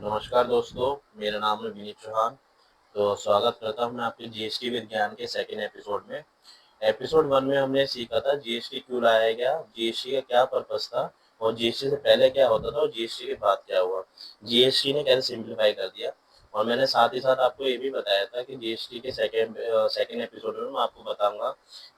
नमस्कार दोस्तों, मेरा नाम है विनीत चौहान। तो स्वागत करता हूँ मैं आपके जीएसटी विज्ञान के सेकंड एपिसोड में। एपिसोड 1 में हमने सीखा था जीएसटी क्यों लाया गया, जीएसटी का क्या पर्पस था और जीएसटी से पहले क्या होता था और जीएसटी के बाद क्या हुआ। जीएसटी ने कैसे सिंप्लीफाई कर दिया। और मैंने साथ ही साथ आपको ये भी बताया था कि जीएसटी के सेकंड एपिसोड में मैं आपको बताऊंगा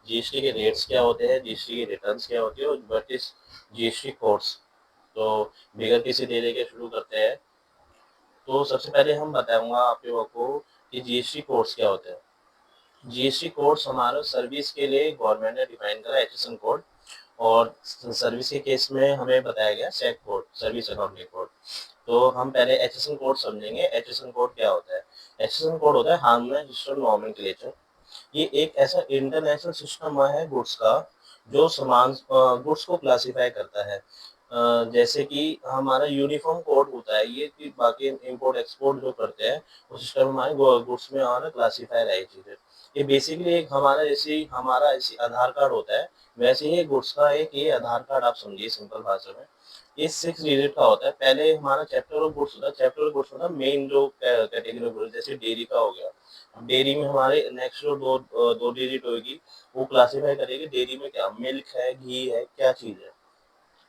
जीएसटी के रेट्स क्या होते हैं, जीएसटी के रिटर्न्स क्या होते हैं और व्हाट इज जीएसटी कोड्स। तो बगैर किसी देरी के शुरू करते हैं। तो सबसे पहले हम बताऊंगा आप लोगों को कि जीएसटी कोड्स क्या होते हैं। जीएसटी कोड्स हमारे सर्विस के लिए गवर्नमेंट ने डिफाइन करा एचएसएन कोड। और सर्विस के केस में हमें बताया गया सेक कोड, सर्विस अकाउंटिंग कोड। तो हम पहले एचएसएन कोड समझेंगे। एचएसएन कोड क्या होता है। एचएसएन कोड होता है हार्मोनाइज्ड सिस्टम नोमेनक्लेचर। ये एक ऐसा इंटरनेशनल सिस्टम है गुड्स का जो समान गुड्स को क्लासिफाई करता है। जैसे कि हमारा यूनिफॉर्म कोड होता है ये कि बाकी इंपोर्ट एक्सपोर्ट जो करते हैं वो सिस्टम हमारे गुड्स में हमारा क्लासिफाई है चीज़ें। ये बेसिकली एक हमारा ऐसी आधार कार्ड होता है, वैसे ही गुड्स का एक ये आधार कार्ड आप समझिए सिंपल भाषा में। ये 6 डिजिट का होता है। पहले हमारा चैप्टर ऑफ गुड्स होता है। चैप्टर ऑफ गुड्स होता है मेन जो कैटेगरी ऑफ गुड्स, जैसे डेयरी का हो गया। डेयरी में हमारे नेक्स्ट जो दो डिजिट होगी वो क्लासिफाई करेगी डेयरी में क्या मिल्क है, घी है, क्या चीज़ है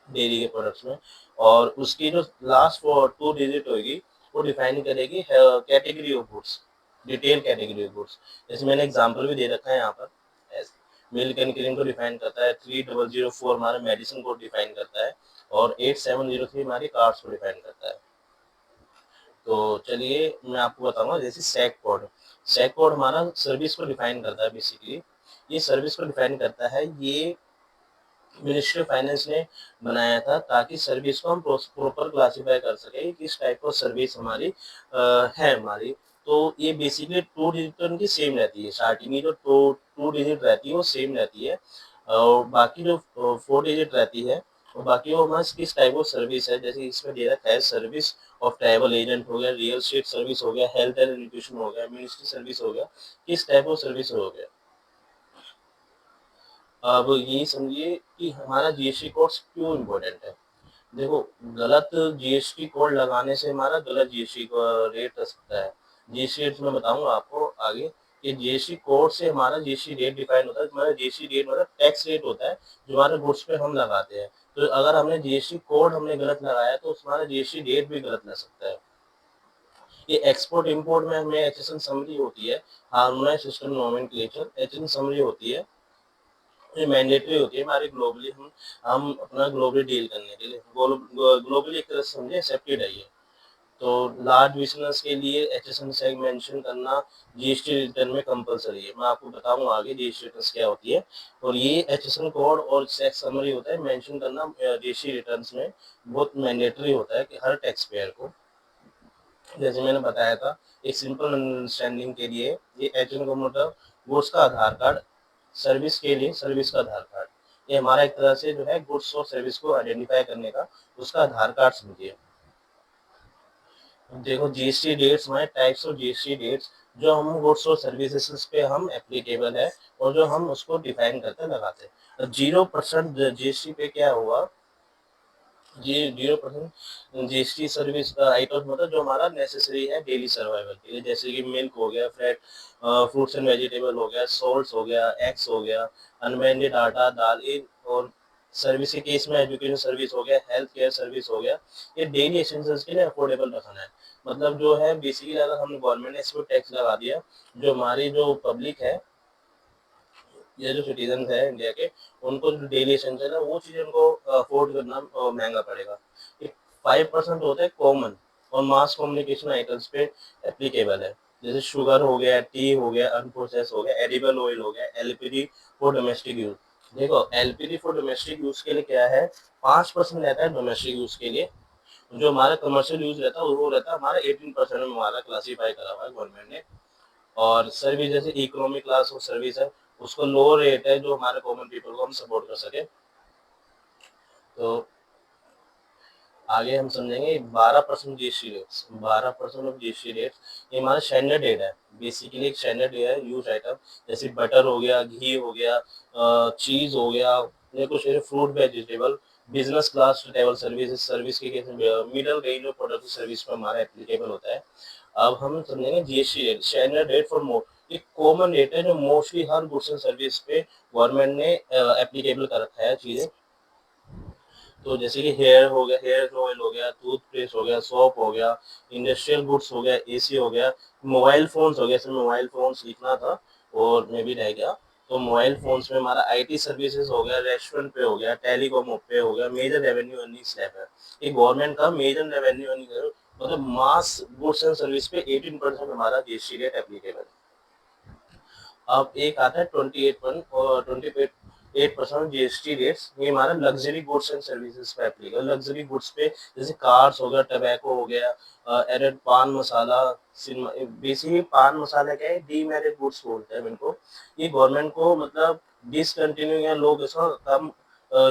डेयरी के प्रोडक्ट्स में। और उसकी जो लास्ट 2 डिजिट होगी वो डिफाइन करेगी category of goods, detail category of goods. जैसे मैंने एग्जांपल भी दे रखा है यहाँ पर। मिल्क एंड क्रीम को डिफाइन करता है। 3004 हमारा मेडिसिन को डिफाइन करता है और 8703 हमारी कार्ड्स को डिफाइन करता है। तो चलिए मैं आपको बताऊंगा जैसे सेक कोड। सेक कोड हमारा सर्विस को डिफाइन करता है। बेसिकली ये सर्विस को डिफाइन करता है। ये मिनिस्ट्री ऑफ फाइनेंस ने बनाया था ताकि सर्विस को हम प्रॉपर क्लासिफाई कर सके किस टाइप ऑफ सर्विस हमारी है हमारी। तो ये बेसिकली 2 डिजिट तो इनकी सेम रहती है। स्टार्टिंग की जो 2 डिजिट रहती है वो सेम रहती है और बाकी जो 4 डिजिट रहती है और बाकी वो हमारे किस टाइप ऑफ सर्विस है। जैसे इसमें दे रखा है सर्विस ऑफ ट्रैवल एजेंट हो गया, रियल स्टेट सर्विस हो गया, हेल्थ एंड एजुकेशन हो गया, मिनिस्ट्री सर्विस हो गया, किस टाइप ऑफ सर्विस हो गया। अब ये समझिए कि हमारा जीएसटी कोड क्यों इम्पोर्टेंट है। देखो, गलत जीएसटी कोड लगाने से हमारा गलत जीएसटी रेट रह सकता है। जीएसटी रेट मैं बताऊंगा आपको आगे कि जीएसटी कोड से हमारा जीएसटी रेट डिफाइन होता है। हमारा जीएसटी रेट मतलब टैक्स रेट होता है जो हमारे गुड्स पे हम लगाते हैं। तो अगर हमने जीएसटी कोड हमने गलत लगाया तो हमारा जीएसटी रेट भी गलत लग सकता है। ये एक्सपोर्ट इंपोर्ट में हमें एचएसएन समरी होती है, harmonised system nomenclature HSN summary होती है। ये मैंडेटरी होती है हमारी ग्लोबली। हम अपना ग्लोबली डील करने के लिए ग्लोबली एक तरह से समझे एक्सेप्टेड है ये। तो लार्ज बिजनेस के लिए एचएसएन टैग मेंशन करना जीएसटी रिटर्न में कंपलसरी है। मैं आपको बताऊंगा आगे जीएसटी रिटर्न क्या होती है। और ये एचएसएन कोड और टैक्स समरी होता है मेंशन करना जीएसटी रिटर्न्स में बहुत मैंडेटरी होता है कि हर टैक्स पेयर को। जैसे मैंने बताया था एक सिंपल अंडरस्टैंडिंग के लिए ये एचएसएन का मतलब गुड्स का आधार कार्ड, सर्विस के लिए सर्विस का आधार कार्ड। ये हमारा एक तरह से जो है गुड्स और सर्विस को आइडेंटिफाई करने का उसका आधार कार्ड समझिए। देखो जीएसटी रेट्स हमारे टाइप्स ऑफ जीएसटी रेट्स जो हम गुड्स और सर्विसेज पे हम एप्लीकेबल है और जो हम उसको डिफाइन करते लगाते हैं। 0% जीएसटी पे क्या हुआ, जी 0% जीएसटी सर्विस आइटम मतलब जो हमारा नेसेसरी है डेली सर्वाइवल के लिए, जैसे कि मिल्क हो गया, फ्रेट फ्रूट्स एंड वेजिटेबल हो गया, सॉल्ट हो गया, एग्स हो गया, अनब्लेंडेड आटा दाल इन। और सर्विस के केस में एजुकेशन सर्विस हो गया, हेल्थ केयर सर्विस हो गया। ये डेली एसेंशियल्स के लिए अफोर्डेबल रखना है। मतलब जो है बेसिकली अगर हमने गवर्नमेंट ने इस पर टैक्स लगा दिया, जो हमारी जो पब्लिक है ये जो सिटीजन है इंडिया के, उनको जो डेली एसेंशियल है वो चीज़ उनको अफोर्ड करना महंगा पड़ेगा। 5% होता है कॉमन और मास कम्युनिकेशन आइटम्स पे एप्लीकेबल है। जैसे शुगर हो गया, टी हो गया, अनप्रोसेस हो गया, एडिबल ऑयल हो गया, एलपीजी फॉर डोमेस्टिक यूज। देखो एलपीजी फॉर डोमेस्टिक यूज के लिए क्या है, 5% रहता है डोमेस्टिक यूज के लिए। जो हमारा कमर्शियल यूज रहता है वो रहता है हमारा 18% में हमारा क्लासीफाई करा हुआ है गवर्नमेंट ने। और सर्विस जैसे इकोनॉमी क्लास और सर्विस है उसको लो रेट है जो हमारे कॉमन पीपल को हम सपोर्ट कर सके। तो आगे हम समझेंगे 12% GST rates. 12% of GST rates ये हमारा स्टैंडर्ड रेट है। बेसिकली एक स्टैंडर्ड रेट है यूज आइटम। जैसे बटर हो गया, घी हो गया, चीज हो गया, ये कुछ fruit vegetable business class travel service के केस में middle range of product service पर हमारा एप्लीकेबल होता है। अब हम समझेंगे GST rate, standard rate for more, एक कॉमन रेट है जो mostly her goods and service पे गवर्नमेंट ने एप्लीकेबल कर रखा है चीजें। तो जैसे कि हेयर हो गया, हेयर ऑयल हो गया, टूथपेस्ट हो गया, सोप हो गया, इंडस्ट्रियल गुड्स हो गया, एसी हो गया, मोबाइल फोन्स हो गया, इसमें मोबाइल फोन्स लिखना था और मैं भी रह गया। तो मोबाइल फोन्स में हमारा आईटी सर्विसेज हो गया, रेस्टोरेंट पे हो गया, टेलीकॉम पे हो गया, मेजर रेवेन्यू अर्निंग स्लैब है। ये गवर्नमेंट का मेजर रेवेन्यू अर्निंग, मतलब मास गुड्स एंड सर्विस पे 18% हमारा जीएसटी रेट एप्लीकेबल है। अब एक आता है 28% जीएसटी रेट्स, ये हमारा लग्जरी गुड्स एंड सर्विसेज पे एप्लीकेबल। लग्जरी गुड्स पे जैसे कार्स हो गया, टबैको हो गया, एडेड पान मसाला, बेसिकली पान मसाला क्या है, डीमेरिट गुड्स बोलते हैं इनको। ये गवर्नमेंट को मतलब डिसकंटिन्यू या लोग इसका कम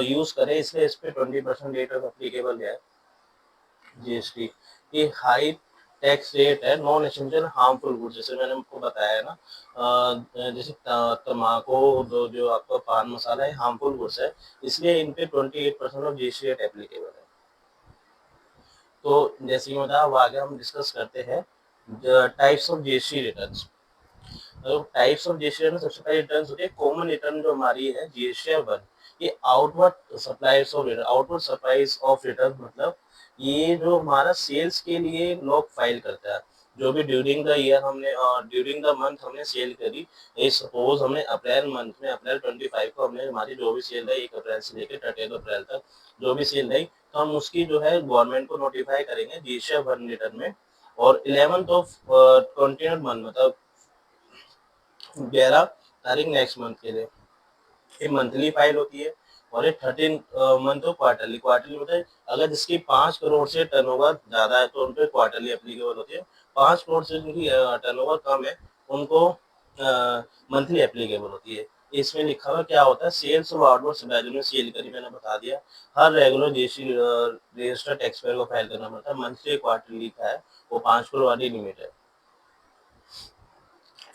यूज करें, इसलिए इस पे 20% रेट एप्लीकेबल है जीएसटी। ये हाई टैक्स रेट है नॉन एसेंशियल हार्मफुल गुड्स, जैसे मैंने आपको बताया ना, जैसे तम्बाकू, जो आपका पान मसाला है, हार्मफुल गुड्स है, इसलिए इन पे 28% ऑफ जीएसटी रेट एप्लीकेबल है। तो जैसे कि बताया, अब आगे हम डिस्कस करते हैं टाइप्स ऑफ जीएसटी रिटर्न्स। तो टाइप्स ऑफ जीएसटी रिटर्न, सबसे पहले रिटर्न होती है कॉमन रिटर्न जो हमारी है जीएसटी वन। ये outward supplies of return, outward supplies of return मतलब ये जो हमारा सेल्स के लिए लोग फाइल करता है, जो भी ड्यूरिंग द ईयर हमने ड्यूरिंग द मंथ हमने सेल करी। ये सपोज हमने अप्रैल मंथ में, अप्रैल 25 को हमने हमारी जो भी सेल रही 1 अप्रैल से लेकर 30 अप्रैल तक जो भी सेल रही, तो हम उसकी जो है गवर्नमेंट को नोटिफाई करेंगे जीएसटी वन रिटर्न में। और 11th ऑफ कंटिन्यूड मंथ, मतलब 11 तारीख नेक्स्ट मंथ के लिए ये मंथली फाइल होती है। और ये 13 मंथ तो क्वार्टरली, क्वार्टरली मतलब अगर जिसकी 5 करोड़ से टर्नओवर ज्यादा है तो उन पर क्वार्टरली एप्लीकेबल होती है। 5 करोड़ से जिनकी टर्नओवर कम है उनको मंथली एप्लीकेबल होती है। इसमें लिखा हुआ क्या होता है, सेल्स ऑफ आउटवर्ड सप्लाई, जो सेल करी मैंने बता दिया। हर regular GST registered tax payer को फाइल करना पड़ता है, मंथली क्वार्टरली का है, वो 5 करोड़ वाली लिमिट है।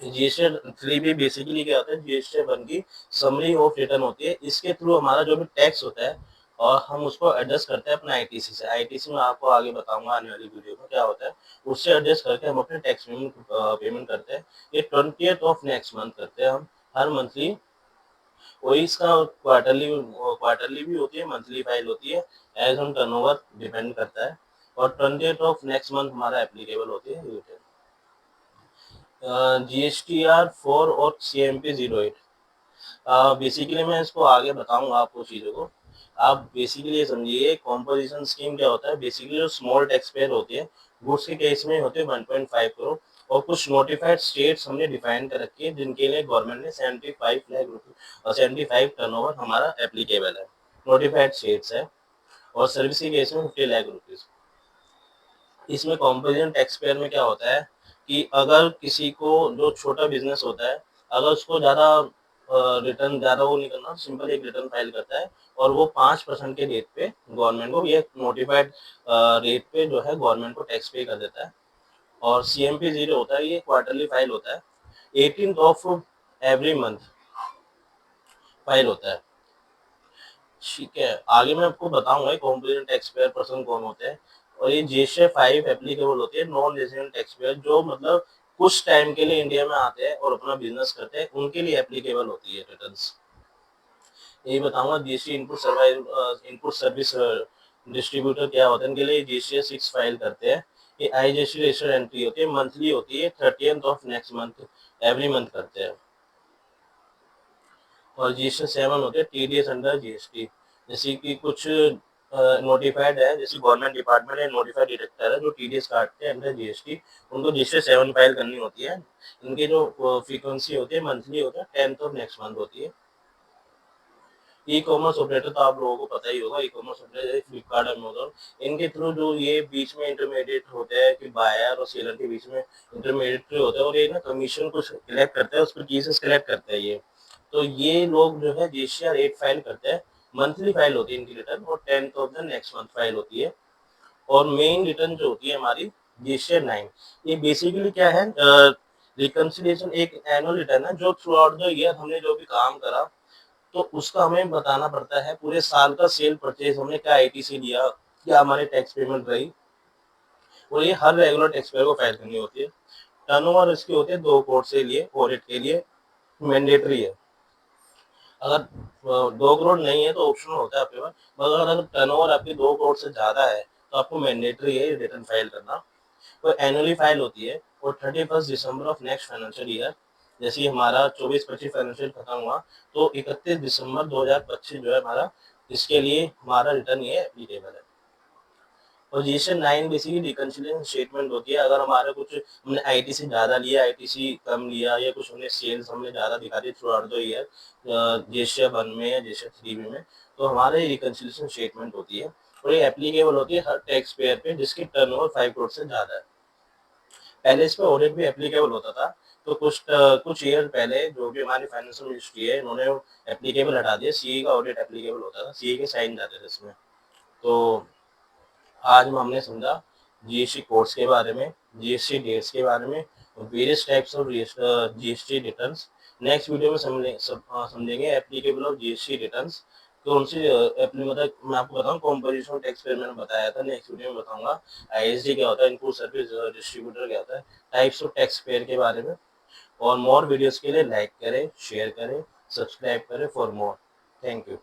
जीएसटी थ्री भी बेसिकली क्या होता है, जीएसटी वन की समरी ऑफ रिटर्न होती है। इसके थ्रू हमारा जो भी टैक्स होता है और हम उसको एडजस्ट करते हैं अपने आईटीसी से। आईटीसी में आपको आगे बताऊंगा आने वाली वीडियो में क्या होता है, उससे एडजस्ट करके हम अपने टैक्स पेमेंट करते हैं। ये 20th ऑफ नेक्स्ट मंथ करते हैं हम, हर मंथली। वही इसका क्वार्टरली, क्वार्टरली भी होती है, मंथली फाइल होती है, एज ऑन टर्नओवर डिपेंड करता है। और 20th ऑफ नेक्स्ट मंथ हमारा एप्लीकेबल होती है रिटर्न। GSTR 4 और CMP 08। बेसिकली मैं इसको आगे बताऊंगा आपको चीज़ों को। आप बेसिकली ये समझिए कॉम्पोजिशन स्कीम क्या होता है। बेसिकली जो स्मॉल टैक्स पेयर होती है गुड्स के केस में होते हैं 1.5 करोड़, और कुछ नोटिफाइड स्टेट्स हमने डिफाइन कर रखी है जिनके लिए गवर्नमेंट ने 75 लाख रुपये और 75 टर्नओवर हमारा एप्लीकेबल है, नोटिफाइड स्टेट्स है। और सर्विस के केस में 50 लाख रुपीज़। इसमें कॉम्पोजिशन टैक्स पेयर में क्या होता है कि अगर किसी को जो छोटा बिजनेस होता है, अगर उसको ज़्यादा रिटर्न ज़्यादा वो नहीं करना, सिंपल एक रिटर्न फाइल करता है और वो 5% के रेट पे गवर्नमेंट को, ये नोटिफाइड रेट पे जो है गवर्नमेंट को टैक्स पे कर देता है। और CMP 0 होता है, ये क्वार्टरली फाइल होता है, 18th of every month file होता है। ठीक है, आगे मैं आपको बताऊंगा कॉम्पोजिशन टैक्स पेयर पर्सन कौन होते हैं। और ये जीएसटी 5 एप्लीकेबल होती है नॉन रेजिडेंट टैक्स पेयर, जो मतलब कुछ टाइम के लिए इंडिया में आते हैं और अपना बिजनेस करते हैं, उनके लिए एप्लीकेबल होती है रिटर्न्स। यही बताऊंगा जीएसटी इनपुट सर्विस डिस्ट्रीब्यूटर क्या होता है, इनके लिए GST 6 फाइल करते हैं। ये IGST रजिस्टर्ड एंट्री होती है, मंथली होती है, 30th of next month every month करते हैं। और GST 7 होते हैं TDS अंडर जीएसटी, जैसे कि कुछ नोटिफाइड है, जैसे गवर्नमेंट डिपार्टमेंट है, नोटिफाइड डिटेक्टर है जो TDS काटते हैं अंडर जीएसटी, उनको GST 7 फाइल करनी होती है। इनकी जो फ्रीक्वेंसी होती है मंथली होता है, 10th ऑफ नेक्स्ट मंथ होती है। ई कॉमर्स ऑपरेटर तो आप लोगों को पता ही होगा, e commerce operator Flipkart, Amazon, इनके थ्रू जो ये बीच में इंटरमीडिएट होते हैं कि बायर और सेलर के बीच में इंटरमीडिएट होते हैं, और ये ना कमीशन कुछ कलेक्ट करते हैं, उस पर केसेस कलेक्ट करते हैं ये। तो ये लोग जो है GSTR 8 फाइल करते हैं, मंथली फाइल होती है इनकी रिटर्न, और 10th of the next month file होती है। और मेन रिटर्न जो होती है हमारी GSTR 9, ये बेसिकली क्या है, रिकन्सिलिएशन, एक एनुअल रिटर्न है जो थ्रू आउट द ईयर हमने जो भी काम करा तो उसका हमें बताना पड़ता है पूरे साल का सेल परचेज हमने क्या आईटीसी लिया, क्या हमारी टैक्स पेमेंट रही, और ये हर रेगुलर टैक्स पेयर को फाइल करनी होती है। टर्नओवर इसकी होती है 2 करोड़ से लिए ऑडिट के लिए मैंडेटरी है। अगर 2 करोड़ नहीं है तो ऑप्शनल होता है आपके पास, मगर अगर टर्नओवर आपकी 2 करोड़ से ज़्यादा है तो आपको मैंडेटरी है रिटर्न फाइल करना। वो एनुअली फाइल होती है और 31 December of next financial year, जैसे हमारा 24-25 फाइनेंशियल खत्म हुआ तो 31 दिसंबर 2025 जो है हमारा, इसके लिए हमारा रिटर्न ये एप्लीकेबल है। पोजीशन 9 बेसिकली रिकंसिलिएशन स्टेटमेंट होती है। अगर हमारा कुछ हमने आईटीसी ज़्यादा लिया, आईटीसी कम लिया, या कुछ हमने सेल्स हमने ज़्यादा दिखा the through out the year जेशिया 1 में या जेशिया 3 में, तो हमारे रिकंसिलिएशन स्टेटमेंट होती है और ये एप्लीकेबल होती है हर टैक्स पेयर पे जिसकी टर्नओवर 5 करोड़ से ज़्यादा है। पहले इस पे ऑडिट भी एप्लीकेबल होता था, तो कुछ ईयर पहले जो भी हमारी फाइनेंशियल मिनिस्ट्री है इन्होंने एप्लीकेबल हटा दिया, सीए का ऑडिट एप्लीकेबल होता था, सीए के साइन जाते थे इसमें। तो आज हमने समझा जीएसटी कोड्स के बारे में, जीएसटी डेट्स के बारे में, various types of GST returns. Next video में समझेंगे एप्लीकेबल ऑफ जीएसटी रिटर्न्स, कौन सी मतलब मैं आपको बताऊं कॉम्पोजिशन टैक्स पेयर मैंने बताया था, नेक्स्ट वीडियो में बताऊंगा आईएसडी क्या होता है, इनपुट सर्विस डिस्ट्रीब्यूटर क्या होता है, टाइप्स ऑफ टैक्स पेयर के बारे में। और मोर वीडियोस के लिए लाइक करें, शेयर करें, सब्सक्राइब करें फॉर मोर। Thank you.